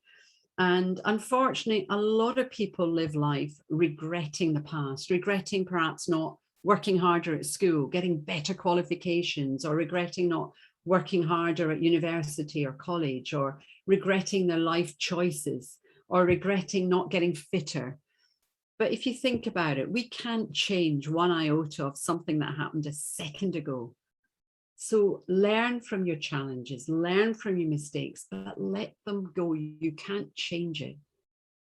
And unfortunately, a lot of people live life regretting the past, regretting perhaps not working harder at school, getting better qualifications, or regretting not working harder at university or college, or regretting their life choices, or regretting not getting fitter. But if you think about it, we can't change one iota of something that happened a second ago. So learn from your challenges, learn from your mistakes, but let them go. You can't change it.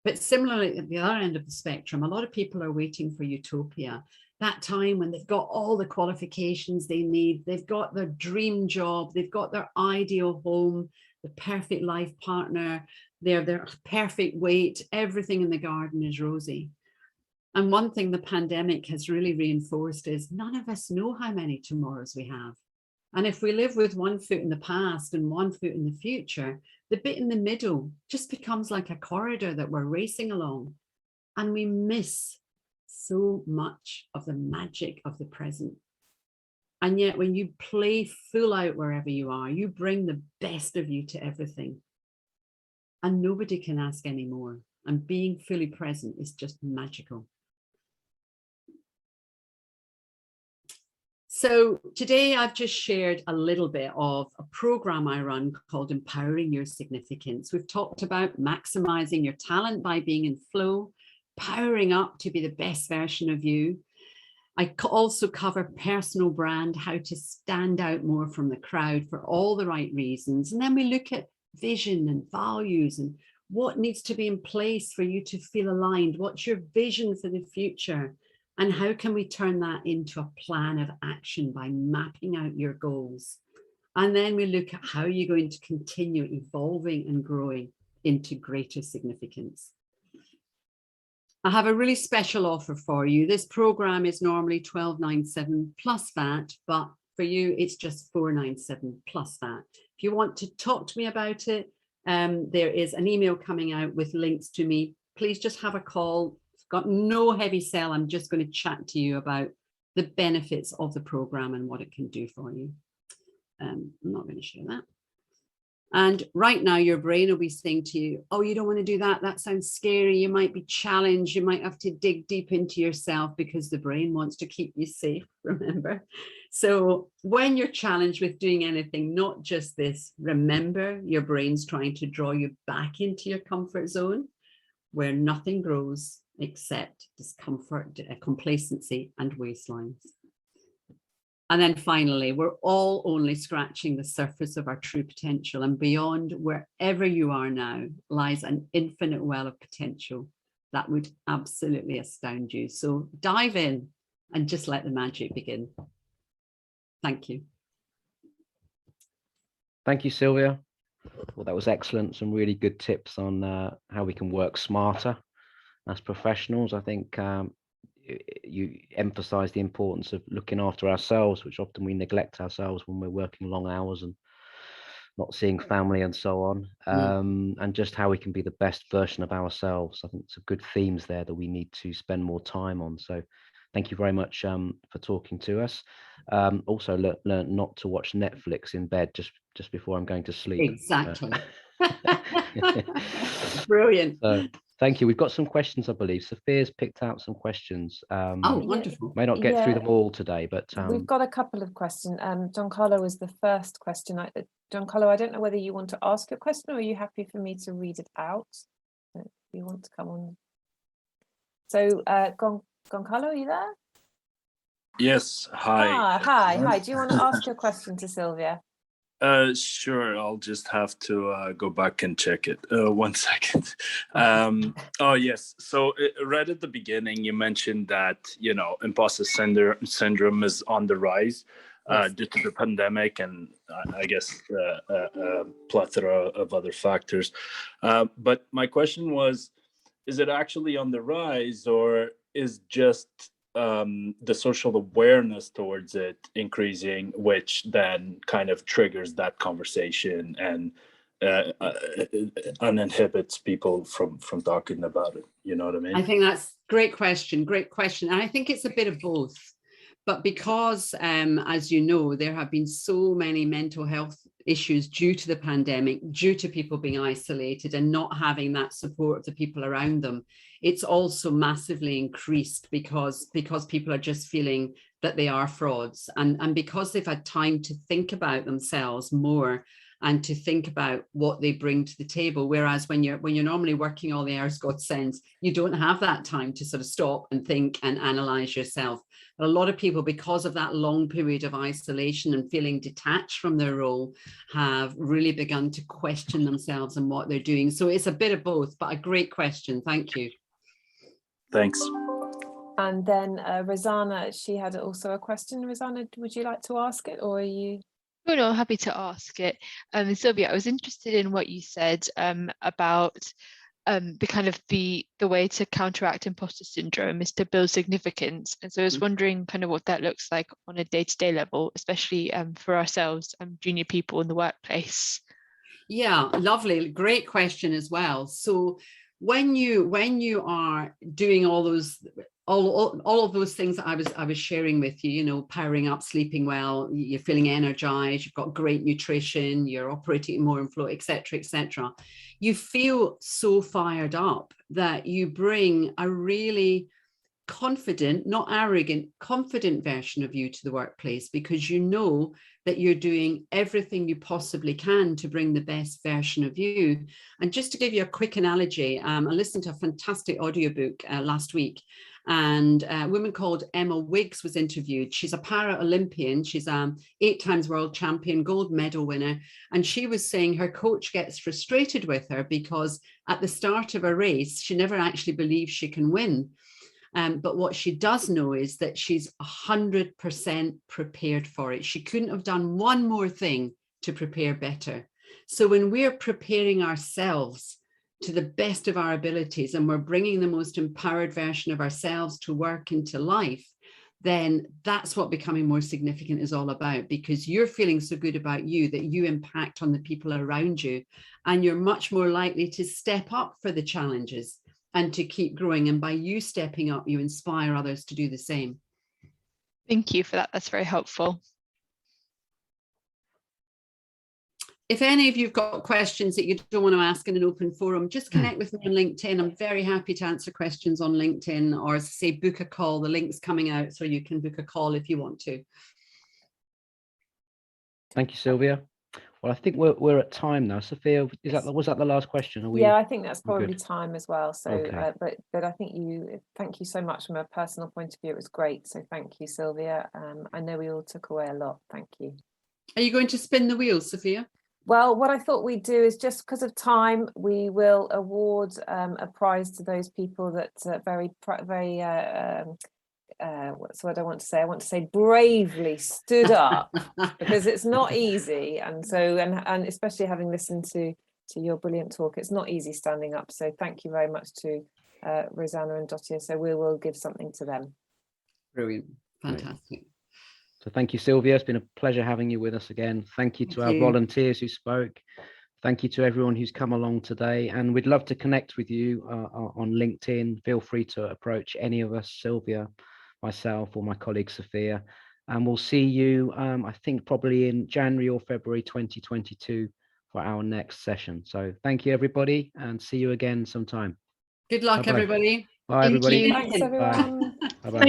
But similarly, at the other end of the spectrum, a lot of people are waiting for utopia, that time when they've got all the qualifications they need, they've got their dream job, they've got their ideal home, the perfect life partner, their perfect weight, everything in the garden is rosy. And one thing the pandemic has really reinforced is none of us know how many tomorrows we have. And if we live with one foot in the past and one foot in the future, the bit in the middle just becomes like a corridor that we're racing along. And we miss so much of the magic of the present. And yet when you play full out wherever you are, you bring the best of you to everything. And nobody can ask any more. And being fully present is just magical. So today I've just shared a little bit of a program I run called Empowering Your Significance. We've talked about maximizing your talent by being in flow, powering up to be the best version of you. I also cover personal brand, how to stand out more from the crowd for all the right reasons. And then we look at vision and values and what needs to be in place for you to feel aligned. What's your vision for the future? And how can we turn that into a plan of action by mapping out your goals? And then we look at how you're going to continue evolving and growing into greater significance. I have a really special offer for you. This program is normally $12.97 plus VAT, but for you, it's just $4.97 plus VAT. If you want to talk to me about it, there is an email coming out with links to me. Please just have a call. Got no heavy sell. I'm just going to chat to you about the benefits of the program and what it can do for you. I'm not going to share that. And right now your brain will be saying to you, oh, you don't want to do that. That sounds scary. You might be challenged. You might have to dig deep into yourself, because the brain wants to keep you safe, remember? So when you're challenged with doing anything, not just this, remember your brain's trying to draw you back into your comfort zone where nothing grows except discomfort, complacency, and waistlines. And then finally, we're all only scratching the surface of our true potential, and beyond wherever you are now lies an infinite well of potential that would absolutely astound you. So dive in and just let the magic begin. Thank you. Thank you, Sylvia. Well, that was excellent. Some really good tips on how we can work smarter as professionals. I think you emphasize the importance of looking after ourselves, which often we neglect ourselves when we're working long hours and not seeing family and so on, and just how we can be the best version of ourselves. I think some good themes there that we need to spend more time on. So thank you very much for talking to us. Also learn not to watch Netflix in bed just before I'm going to sleep. Exactly. Brilliant. Thank you. We've got some questions, I believe. Sophia's picked out some questions. Oh, wonderful. May not get through them all today, but we've got a couple of questions. Giancarlo was the first question. Giancarlo, I don't know whether you want to ask a question or are you happy for me to read it out? If you want to come on. So, Giancarlo, are you there? Yes. Hi. Hi. Do you want to ask your question to Sylvia? Sure. I'll just have to go back and check it. 1 second. Oh, yes. So right at the beginning, you mentioned that, imposter syndrome is on the rise. due to the pandemic and I guess a plethora of other factors. But my question was, is it actually on the rise, or is just the social awareness towards it increasing, which then kind of triggers that conversation and uninhibits people from talking about it? You know what I mean? I think that's great question. And I think it's a bit of both. But because, as you know, there have been so many mental health issues due to the pandemic, due to people being isolated and not having that support of the people around them, it's also massively increased because people are just feeling that they are frauds. And because they've had time to think about themselves more and to think about what they bring to the table. Whereas when you're normally working all the hours God sends, you don't have that time to sort of stop and think and analyze yourself. But a lot of people, because of that long period of isolation and feeling detached from their role, have really begun to question themselves and what they're doing. So it's a bit of both, but a great question. Thank you. Thanks. And then Rosanna, she had also a question. Rosanna, would you like to ask it, or are you? No, happy to ask it. Sylvia, I was interested in what you said about the kind of the way to counteract imposter syndrome is to build significance. And so I was wondering kind of what that looks like on a day-to-day level, especially for ourselves, junior people in the workplace. Yeah, lovely. Great question as well. So when you are doing all of those things that I was sharing with you, you know, powering up, sleeping well, you're feeling energized, you've got great nutrition, you're operating more in flow, etc., etc. You feel so fired up that you bring a really confident, not arrogant, confident version of you to the workplace, because you know that you're doing everything you possibly can to bring the best version of you. And just to give you a quick analogy, I listened to a fantastic audiobook last week, and a woman called Emma Wiggs was interviewed. She's a para-Olympian. She's 8 times world champion, gold medal winner. And she was saying her coach gets frustrated with her because at the start of a race, she never actually believes she can win. But what she does know is that she's 100% prepared for it. She couldn't have done one more thing to prepare better. So when we're preparing ourselves to the best of our abilities and we're bringing the most empowered version of ourselves to work into life, then that's what becoming more significant is all about, because you're feeling so good about you that you impact on the people around you, and you're much more likely to step up for the challenges and to keep growing. And by you stepping up, you inspire others to do the same. Thank you for that. That's very helpful. If any of you've got questions that you don't want to ask in an open forum, just connect with me on LinkedIn. I'm very happy to answer questions on LinkedIn, or say book a call. The link's coming out, so you can book a call if you want to. Thank you, Sylvia. Well, I think we're at time now. Sophia, was that the last question? Yeah, I think that's probably good? time as well. So, Okay. but I think thank you so much from a personal point of view. It was great. So thank you, Sylvia. I know we all took away a lot. Thank you. Are you going to spin the wheel, Sophia? Well, what I thought we'd do is, just because of time, we will award a prize to those people that what's what I want to say? I want to say bravely stood up, because it's not easy. And so, and especially having listened to your brilliant talk, it's not easy standing up. So thank you very much to Rosanna and Dottie. So we will give something to them. Brilliant. Fantastic. So thank you, Sylvia. It's been a pleasure having you with us again. Thank you to our volunteers who spoke. Thank you to everyone who's come along today. And we'd love to connect with you on LinkedIn. Feel free to approach any of us, Sylvia, myself, or my colleague, Sophia. And we'll see you, I think, probably in January or February 2022 for our next session. So thank you, everybody, and see you again sometime. Good luck, Bye-bye. everybody. Bye, everybody. Thank you. Thanks, everyone. Bye-bye.